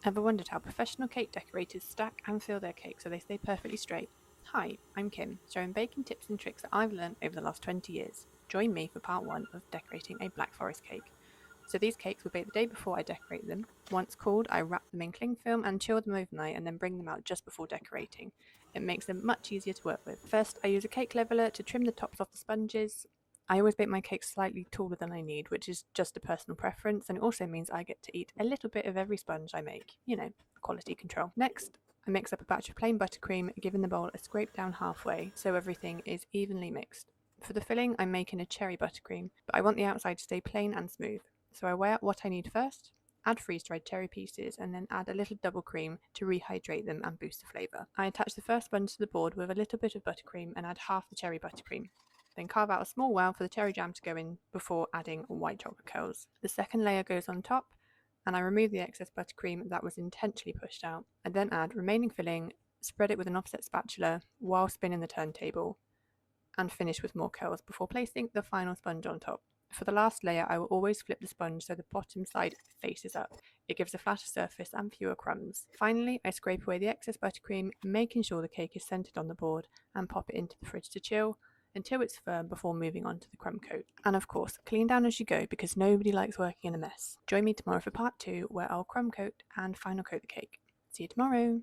Ever wondered how professional cake decorators stack and fill their cake so they stay perfectly straight? Hi, I'm Kim, sharing baking tips and tricks that I've learned over the last 20 years. Join me for part 1 of decorating a Black Forest cake. So these cakes will bake the day before I decorate them. Once cooled, I wrap them in cling film and chill them overnight and then bring them out just before decorating. It makes them much easier to work with. First, I use a cake leveler to trim the tops off the sponges. I always bake my cakes slightly taller than I need, which is just a personal preference, and it also means I get to eat a little bit of every sponge I make. Quality control. Next, I mix up a batch of plain buttercream, giving the bowl a scrape down halfway so everything is evenly mixed. For the filling, I'm making a cherry buttercream, but I want the outside to stay plain and smooth. So I weigh out what I need first, add freeze-dried cherry pieces, and then add a little double cream to rehydrate them and boost the flavour. I attach the first sponge to the board with a little bit of buttercream and add half the cherry buttercream. Then carve out a small well for the cherry jam to go in before adding white chocolate curls. The second layer goes on top, and I remove the excess buttercream that was intentionally pushed out. I then add remaining filling, spread it with an offset spatula while spinning the turntable, and finish with more curls before placing the final sponge on top. For the last layer, I will always flip the sponge so the bottom side faces up. It gives a flatter surface and fewer crumbs. Finally, I scrape away the excess buttercream, making sure the cake is centered on the board, and pop it into the fridge to chill until it's firm before moving on to the crumb coat. And of course, clean down as you go because nobody likes working in a mess. Join me tomorrow for part 2 where I'll crumb coat and final coat the cake. See you tomorrow!